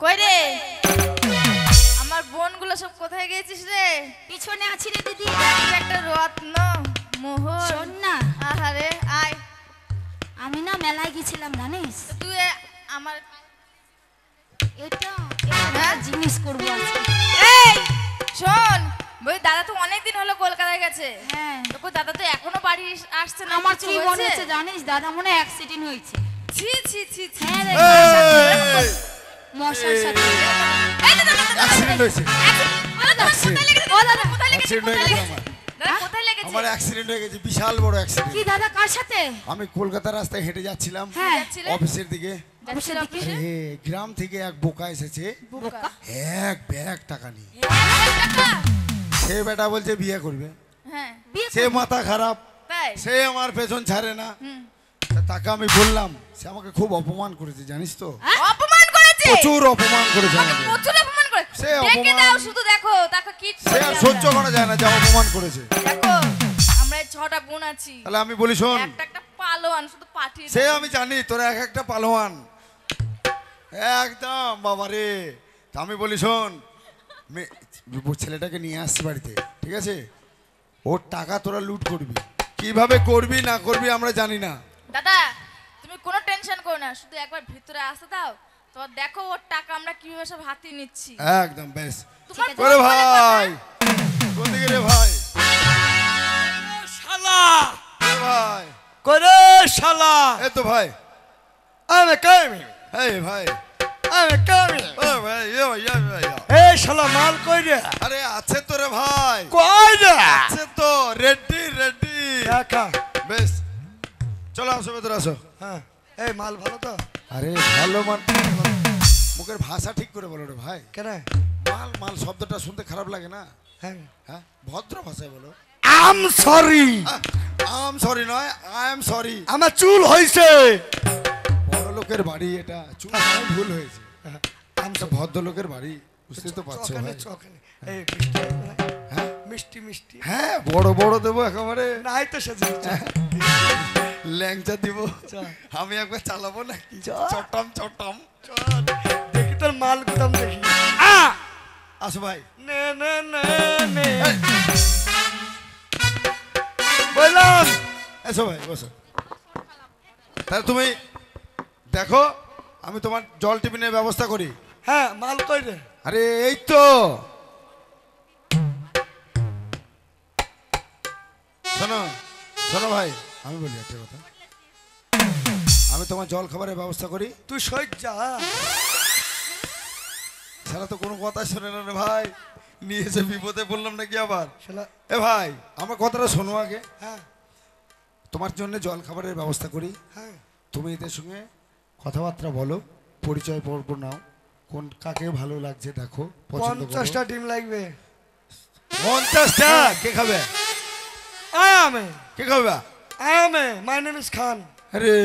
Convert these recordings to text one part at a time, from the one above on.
কই রে আমার বোনগুলো সব কোথায় গেছিস রে? পিছনে আছি রে দিদি। একটা রত্ন মোহর। শোন না, আহারে আয়। আমি না মেলায় গেছিলাম জানিস। তুই আমার এটা হ্যাঁ? জিনিস করবো আজকে। এই শোন, ওই দাদা তো অনেকদিন হলো কলকাতায় গেছে। হ্যাঁ, তো দাদা তো এখনো বাড়ি আসছে না। আমার কিছু কি মনে হয়েছে? হচ্ছে জানিস, দাদা মনে হয় অ্যাক্সিডেন্ট হয়েছে। ছি ছি ছি ছি। হ্যাঁ রে, এই! মশার সাথে। এই দাদা অ্যাক্সিডেন্ট হয়েছে। অ্যাক্সিডেন্ট হয়ে গেছে আমার। দাদা কোথায় লেগেছে? আমার অ্যাক্সিডেন্ট হয়ে গেছে, বিশাল বড় অ্যাক্সিডেন্ট। কি দাদা, কার সাথে? আমি কলকাতা রাস্তায় হেঁটে যাচ্ছিলাম হ্যাঁ, অফিসের দিকে। অবশ্যই দেখি। আরে গ্রাম থেকে এক বোকা এসেছে, বোকা? এক ব্যাগ টাকা নিয়ে। টাকা? সে বেটা বলছে বিয়ে করবে। হ্যাঁ বিয়ে সে মাথা খারাপ, তাই। সে আমার পেছন ছাড়ে না। হুম। তা তাকে আমি বললাম, সে আমাকে খুব অপমান করেছে জানিস তো, অপমান করেছে? প্রচুর অপমান করেছে আমাকে আমাকে। প্রচুর অপমান করে। সে দেখে অপমান- দাও শুধু দেখো, তাকে কি সে আর সহ্য করা যায় না, যা অপমান করেছে। দেখো আমরা এই 6টা বোন আছি। তাহলে আমি বলি শোন, একটা একটা পালোয়ান শুধু পাঠিয়ে সে দাও। আমি জানি তোরা এক একটা পালোয়ান একদম বাবা রে। তা আমি বলি শোন, ছেলেটাকে নিয়ে আসছি বাড়িতে, ঠিক আছে? ওর টাকা তোরা লুট করবি, কিভাবে করবি না করবি আমরা জানি না। দাদা তুমি কোনো টেনশন করো না, শুধু একবার ভিতরে আসতে দাও, তো দেখো ওর টাকা আমরা কিভাবে সব হাতিয়ে নিচ্ছি। একদম বেশ। তোমার করে কোনো মনে ভাই, কথা? কোনদিকে রে ভাই? শালা এ ভাই, করে শালা এ তো ভাই, আমি কামি এই ভাই, আমি কামি ও ভাই, এ ভাই, এ ভাই, এই শালা মাল কই রে আরে আছে তো রে ভাই, কই রে আছে তো, রেডি রেডি। দেখা বেশ, চলো আসো ভেতরে আসো। হ্যাঁ এই মাল ভালো তো আরে ভালো মান, মুখের ভাষা ঠিক করে বলো রে ভাই। কেন মাল মাল শব্দটা শুনতে খারাপ লাগে না? হ্যাঁ হ্যাঁ, ভদ্র ভাষায় বলো। আম সরি আম সরি নয়, আই এম সরি। আমার চুল হইছে বড় লোকের বাড়ি এটা, চুপ নয়, ভুল হয়েছে। এটা ভদ্র লোকের বাড়ি, বুঝতে তো পারছো চখানে ভাই। চখানে এই মিষ্টি হ্যাঁ মিষ্টি মিষ্টি হ্যাঁ, বড় বড় দেবো একেবারে, নাই তো সেজে ল্যাংচা দিব। চল। আমি একবার চালাবো নাকি? চল। চটম চটম। চল দেখি তোর মাল গুদাম দেখি আসো ভাই। নে নে নে নে বললাম এসো ভাই, বসো। তাহলে তুমি দেখো, আমি তোমার জল টিফিনের ব্যবস্থা করি। হ্যাঁ মাল কই রে আরে এই তো, শোনো শোনো ভাই, আমি বলি একটা কথা, আমি তোমার জল খাবারের ব্যবস্থা করি। তুই সজ্জা সারা তো কোনো কথা শোনে না রে ভাই, নিয়ে এসে বিপদে বললাম নাকি আবার। শালা এ ভাই, আমার কথাটা শোনো আগে। হ্যাঁ তোমার জন্য জল খাবারের ব্যবস্থা করি, হ্যাঁ তুমি এদের সঙ্গে কথাবার্তা বলো, পরিচয় পর্ব নাও, কোন কাকে ভালো লাগছে দেখো, পছন্দ করো। 50টা ডিম লাগবে 50টা? কে খাবে? আমে কে খাবে? আমে মাই নেম ইজ খান আরে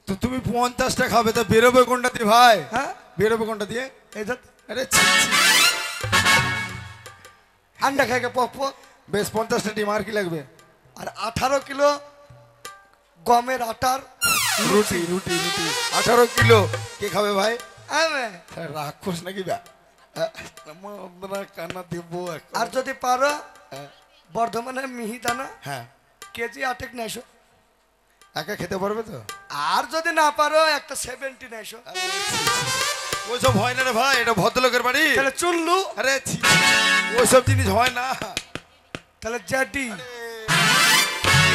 তো তুমি 50টা খাবে, তা বেরোবে কোনটা দিয়ে ভাই? হ্যাঁ বেরোবে কোনটা দিয়ে? এই দেখ আরে ছি, ছি। আন্ডা খাইকে পপ বেশ, 50টা ডিম, আর কি লাগবে? আর 18 কিলো গমের আটার রুটি রুটি রুটি 18 কিলো। কে খাবে ভাই? আমে রাক্ষস নাকি বা? আমরা কান্না দেব এখন। আর যদি পারো বর্ধমানের মিহিদানা হ্যাঁ, কেজি 8 নেশো একা খেতে পারবে তো? আর যদি না পারো একটা 70 নেশো ওইসব হয় না রে ভাই, এটা ভদ্রলোকের বাড়ি। তাহলে চুল্লু আরে ছি, ছি, ওইসব জিনিস হয় না, তাহলে জ্যাডি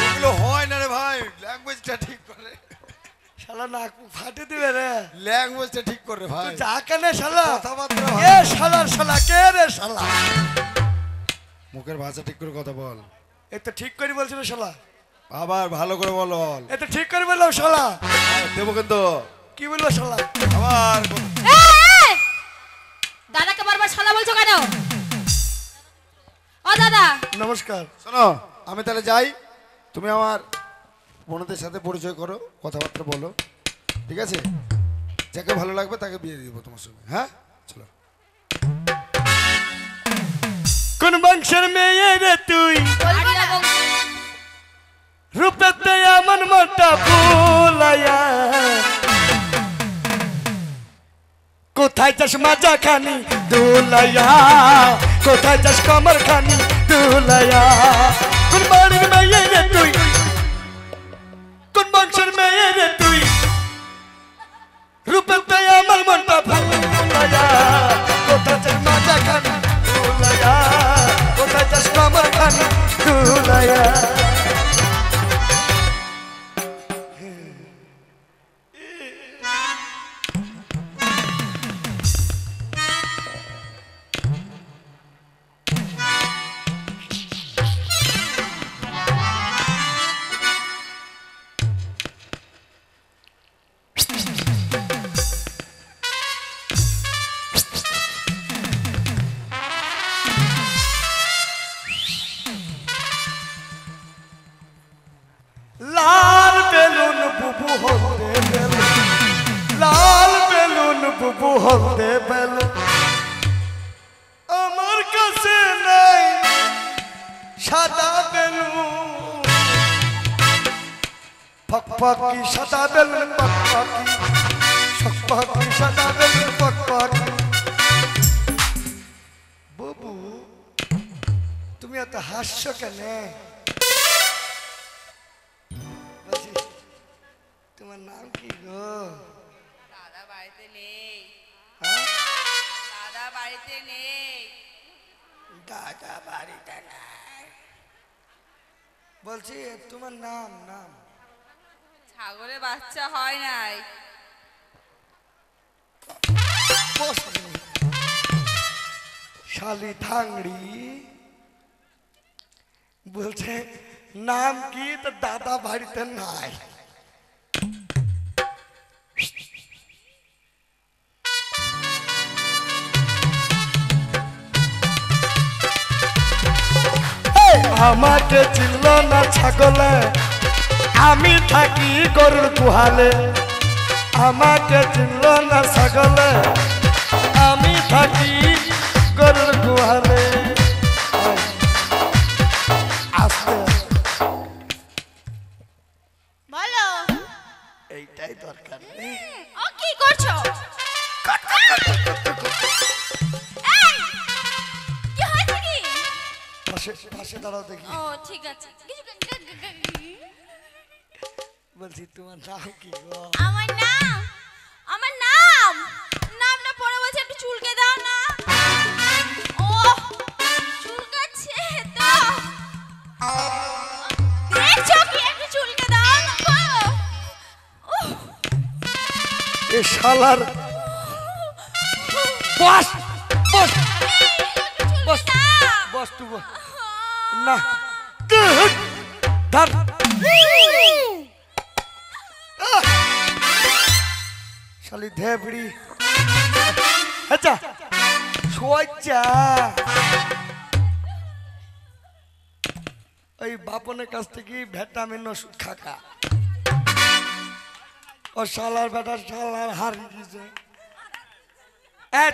ওগুলো হয় না রে ভাই। ল্যাঙ্গুয়েজটা ঠিক করে, শালা নাক মুখ ফাটে দিবে রে ল্যাঙ্গুয়েজটা ঠিক করে ভাই। তুই যা কেনে শালা কথাবার্তা এ শালার শালা কে রে শালা মুখের ভাষা ঠিক করে কথা বল। এ তো ঠিক করে বলছিল শালা আবার ভালো করে বল। এ তো ঠিক করে বললাম শালা দেবো কিন্তু কি বললো শালা আবার দাদাকে বারবার শালা বলছো কেন? ও দাদা, নমস্কার শোনো, আমি তাহলে যাই, তুমি আমার বোনদের সাথে পরিচয় করো, কথাবার্তা বলো, ঠিক আছে? যাকে ভালো লাগবে তাকে বিয়ে দিয়ে দেবো তোমার সঙ্গে। হ্যাঁ চলো। কোন বংশের মেয়ে রে তুই বলবো না। রূপেতে এমন মোটা ফুলায়া কোথায় যাস মাজা খানি দুলাইয়া কোথায় যাস কমর খানি দুলাইয়া কোন বাড়ির মেয়ে রে তুই কোন বংশের মেয়ে রে তুই রূপে পেয়ে আমার মনটা ভালোলাইয়া কোথায় যাস মাজা খানি দুলাইয়া কোথায় যাস কমর খানি দুলাইয়া লাল বেলুন বুবু হলদে বেলুন লাল বেলুন বুবু হলদে বেলুন আমার কাছে নাই সাদা বেলুন ফকফকি সাদা বেলুন ফকফকি ফকফকি সাদা বেলুন ফকফকি বুবু তুমি এত হাসছো কেন তোমার নাম কি গো দাদা বাড়িতে নেই হ্যাঁ? দাদা বাড়িতে নেই দাদা বাড়িতে নাই বলছি তোমার নাম নাম ছাগলের বাচ্চা হয় নাই শালি ধাংড়ি বলছে নাম কি তো দাদা বাড়িতে নাই আমাকে চিনল না ছাগলে আমি থাকি গরুর গুহালে আমাকে চিনল না ছাগলে আমি থাকি গরুর গুহালে আস্তে বলো এইটাই দরকার ও কি করছো এই, কি হয়েছে কি পাশে পাশে দাঁড়াও দেখি ও ঠিক আছে বলছি তোমার নাম কি গো আমার নাম নাম না পরে বলছে একটু চুলকে দাও না ও চুলকাচ্ছে তো দেখছো কি একটু চুলকে দাও না গো এ শালার বস বস বস বস তুই বস। না ধর শালি ধেবড়ি আচ্ছা সোজা ওই বাপনের কাছ থেকে ভিটামিন ওষুধ খাকা ও শালার বেটা শালার হারিয়ে দিয়েছে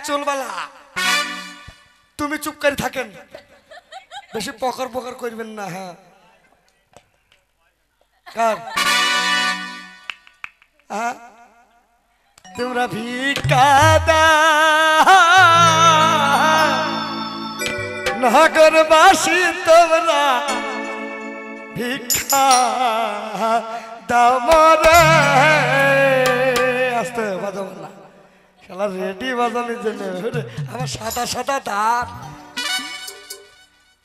চলবালা তুমি চুপ করে থাকেন বেশি পকর পকর করবেন না হ্যাঁ কার হ্যাঁ তোমরা ভিকাদা নগরবাসী তোমরা ভিক্ষা দাও মরে আস্তে বাজাবো না শালা রেডি বাজানোর জন্য আমার সাদা সাদা দাঁত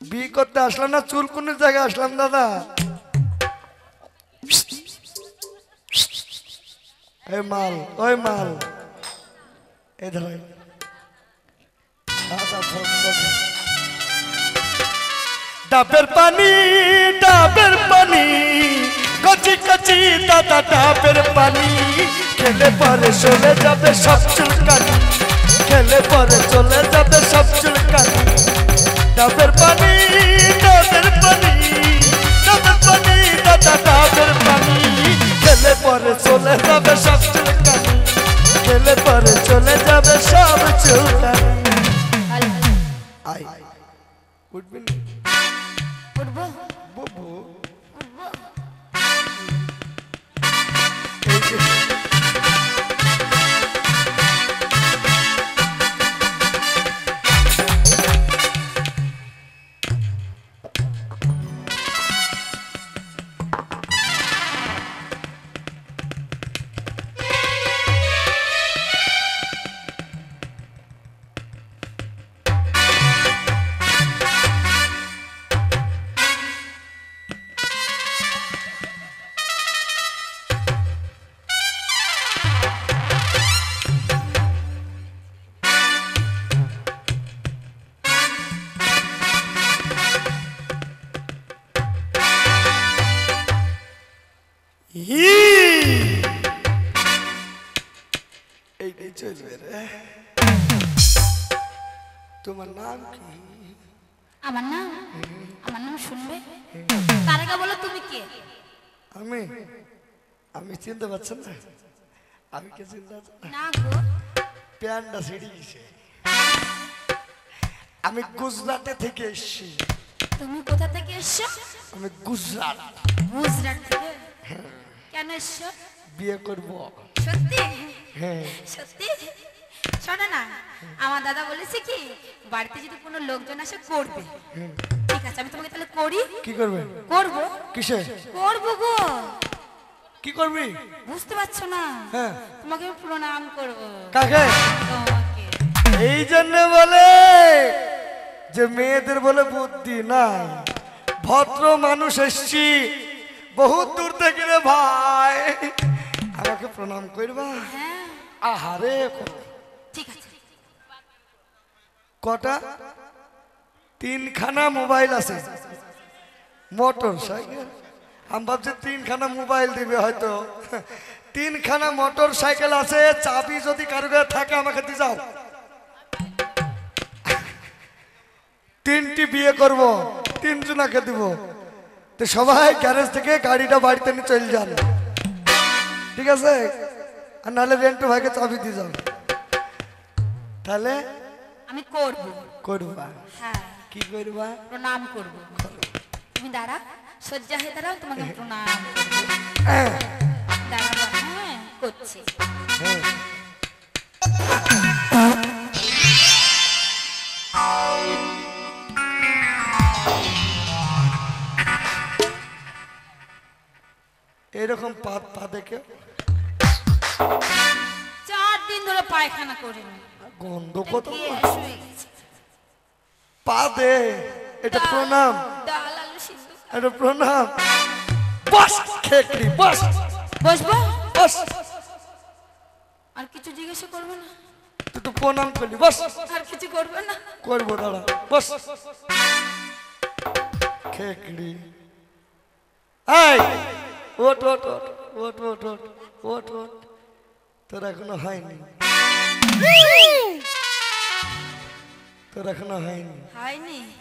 বিয়ে করতে আসলাম না চুল কোন জায়গায় আসলাম দাদা এই মাল ওই মাল এই ধর ডাবের পানি কচি কচি দাদা ডাবের পানি খেলে পরে চলে যাবে সব চুলকানি খেলে পরে চলে যাবে সব চুলকানি ডাবের পানি ডাবের পানি ডাবের পানি দাদা ডাবের পানি খেলে পরে চলে যাবে সব চুলকানি খেলে পরে চলে যাবে সব চুলকানি আই উঠবেন উঠবো বুবু চলবে রে। তোমার নাম কি? আমার নাম শুনবে? তার আগে বলো তুমি কে? আমি আমি চিনতে পারছেন না? আমি কে চিনতে পারছেন না? না গো। প্যান্ডা সিঁড়ি গেছে। আমি গুজরাটে থেকে এসেছি। তুমি কোথা থেকে এসছো? আমি গুজরাট। গুজরাট থেকে? কেন এসছো? বিয়ে করব। সত্যি? হ্যাঁ। সত্যি? শোনো না, আমার দাদা বলেছে কি বাড়িতে যদি কোনো লোকজন আসে করবে। ঠিক আছে, আমি তোমাকে তাহলে করি। কি করবে? করবো। কিসে? করবো গো। কি করবি? বুঝতে পারছো না? হ্যাঁ। তোমাকে আমি প্রণাম করবো। কাকে? তোমাকে। এই জন্য বলে যে মেয়েদের বলে বুদ্ধি নাই। ভদ্র মানুষ এসছি বহুত দূর থেকে রে ভাই, আমাকে প্রণাম করবা? হ্যাঁ আহারে ঠিক আছে। কটা? 3খানা মোবাইল আছে, মোটর সাইকেল। আমি ভাবছি 3খানা মোবাইল দিবে হয়তো। 3খানা মোটর সাইকেল আছে, চাবি যদি কারো কাছে থাকে আমাকে দিয়ে যাও। 3টি বিয়ে করব, 3 জনাকে দিব। তো সবাই গ্যারেজ থেকে গাড়িটা বাড়িতে নিয়ে চলে যান, ঠিক আছে? আর নাহলে রেন্টু ভাইকে চাবি দিয়ে যাও। তাহলে আমি করবো। করবা? হ্যাঁ কি করবা? প্রণাম করবো। তুমি দাঁড়া, সজ্জা হয়ে দাঁড়াও, তোমাকে আমি প্রণাম করবো। দাঁড়াবো, হ্যাঁ করছি। হ্যাঁ। এরকম পা দেখে 4 দিন ধরে পায়খানা করিনি। গন্ধ কত। গ্যাস হয়ে গেছে। পা দে, এটা প্রণাম, ডাল আলু সিদ্ধ। এটা প্রণাম। বস খেকড়ি, বস বসবো? বস। আর কিছু জিজ্ঞাসা করবে না? তুই তো প্রণাম করলি, বস। আর কিছু করবে না? করবো, দাঁড়া, বস। খেকড়ি, এই ওট ওট ওট ওট ওট ওট ওট ওট। তোর এখনো হয়নি, তোর এখনো হয়নি। হয়নি?